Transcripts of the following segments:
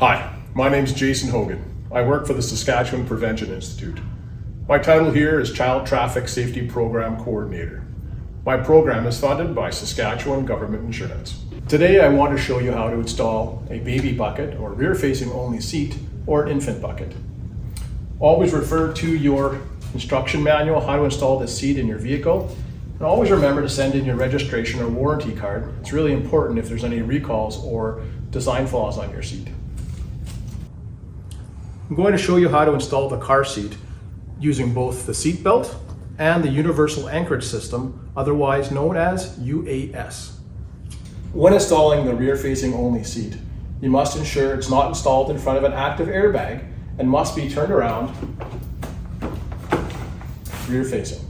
Hi, my name's Jason Hogan. I work for the Saskatchewan Prevention Institute. My title here is Child Traffic Safety Program Coordinator. My program is funded by Saskatchewan Government Insurance. Today I want to show you how to install a baby bucket or rear-facing only seat or infant bucket. Always refer to your instruction manual how to install this seat in your vehicle. And always remember to send in your registration or warranty card. It's really important if there's any recalls or design flaws on your seat. I'm going to show you how to install the car seat using both the seat belt and the Universal Anchorage System, otherwise known as UAS. When installing the rear-facing only seat, you must ensure it's not installed in front of an active airbag and must be turned around rear-facing.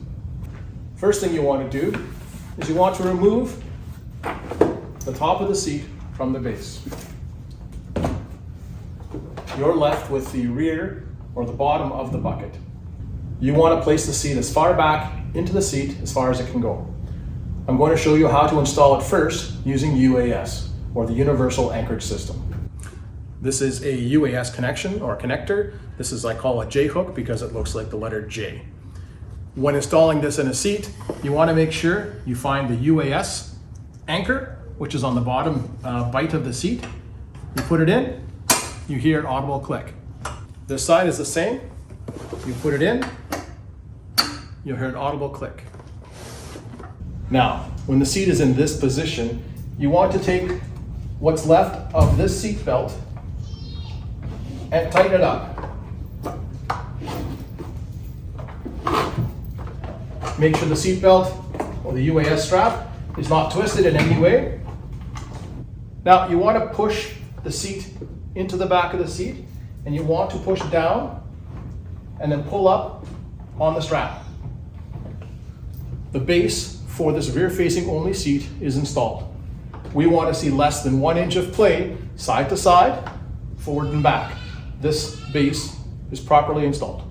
First thing you want to do is you want to remove the top of the seat from the base. You're left with the rear or the bottom of the bucket. You want to place the seat as far back into the seat as far as it can go. I'm going to show you how to install it first using UAS or the Universal Anchorage System. This is a UAS connection or connector. This is, I call a J-hook because it looks like the letter J. When installing this in a seat, you want to make sure you find the UAS anchor, which is on the bottom bite of the seat. You put it in, you hear an audible click. This side is the same. You put it in, you'll hear an audible click. Now, when the seat is in this position, you want to take what's left of this seat belt and tighten it up. Make sure the seat belt or the UAS strap is not twisted in any way. Now, you want to push the seat into the back of the seat, and you want to push down and then pull up on the strap. The base for this rear-facing only seat is installed. We want to see less than 1 inch of play side to side, forward and back. This base is properly installed.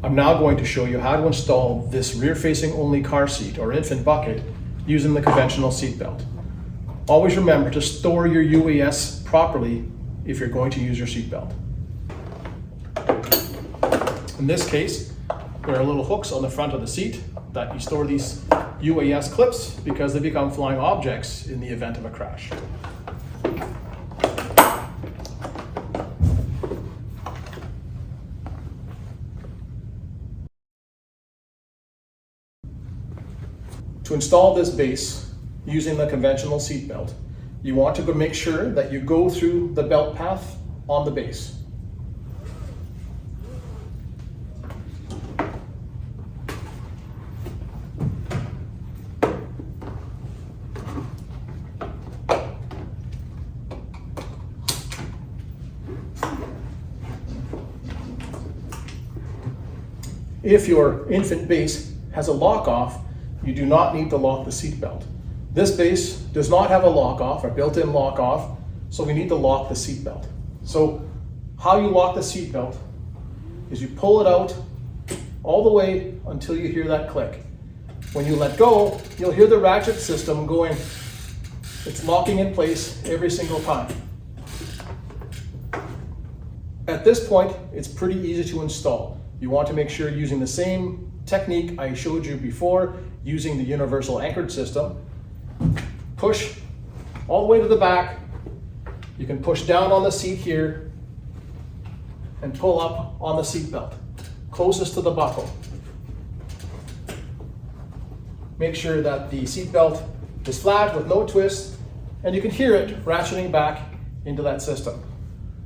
I'm now going to show you how to install this rear-facing only car seat or infant bucket using the conventional seat belt. Always remember to store your UAS properly if you're going to use your seat belt. In this case, there are little hooks on the front of the seat that you store these UAS clips because they become flying objects in the event of a crash. To install this base using the conventional seat belt, you want to make sure that you go through the belt path on the base. If your infant base has a lock-off, you do not need to lock the seat belt. This base does not have a lock-off, a built-in lock-off, so we need to lock the seat belt. So how you lock the seat belt is you pull it out all the way until you hear that click. When you let go, you'll hear the ratchet system going. It's locking in place every single time. At this point, it's pretty easy to install. You want to make sure you're using the same technique I showed you before using the Universal Anchorage System. Push all the way to the back. You can push down on the seat here and pull up on the seat belt, closest to the buckle. Make sure that the seat belt is flat with no twist, and you can hear it ratcheting back into that system.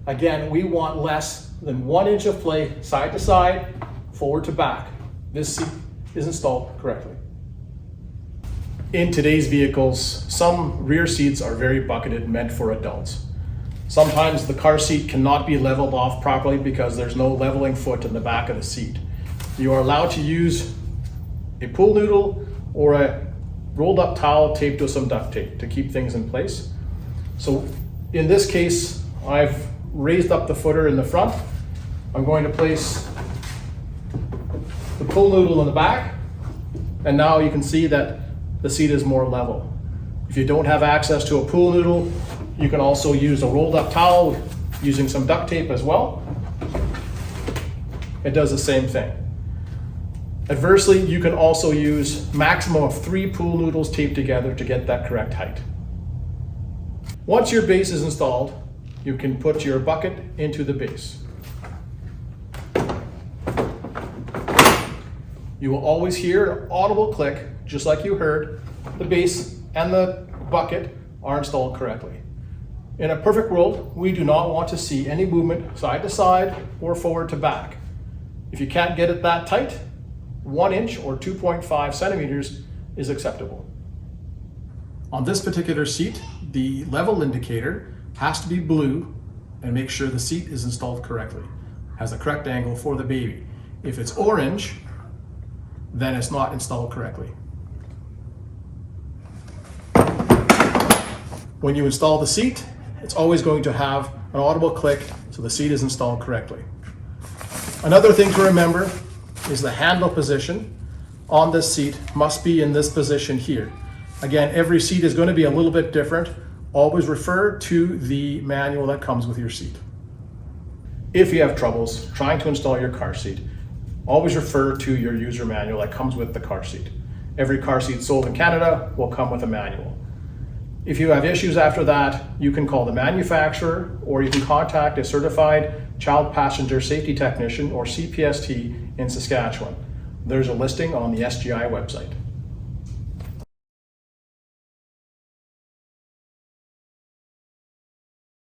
Again, we want less than 1 inch of play side to side, forward to back. This seat is installed correctly. In today's vehicles, some rear seats are very bucketed, meant for adults. Sometimes the car seat cannot be leveled off properly because there's no leveling foot in the back of the seat. You are allowed to use a pool noodle or a rolled up towel taped with some duct tape to keep things in place. So in this case, I've raised up the footer in the front. I'm going to place the pool noodle in the back, and now you can see that the seat is more level. If you don't have access to a pool noodle, You can also use a rolled up towel using some duct tape as well. It does the same thing. Adversely, you can also use maximum of 3 pool noodles taped together to get that correct height. Once your base is installed, you can put your bucket into the base. You will always hear an audible click, just like you heard. The base and the bucket are installed correctly. In a perfect world, we do not want to see any movement side to side or forward to back. If you can't get it that tight, 1 inch or 2.5 centimeters is acceptable. On this particular seat, the level indicator has to be blue and make sure the seat is installed correctly, has the correct angle for the baby. If it's orange, then it's not installed correctly. When you install the seat, it's always going to have an audible click so the seat is installed correctly. Another thing to remember is the handle position on this seat must be in this position here. Again, every seat is going to be a little bit different. Always refer to the manual that comes with your seat. If you have troubles trying to install your car seat, always refer to your user manual that comes with the car seat. Every car seat sold in Canada will come with a manual. If you have issues after that, you can call the manufacturer or you can contact a certified child passenger safety technician or CPST in Saskatchewan. There's a listing on the SGI website.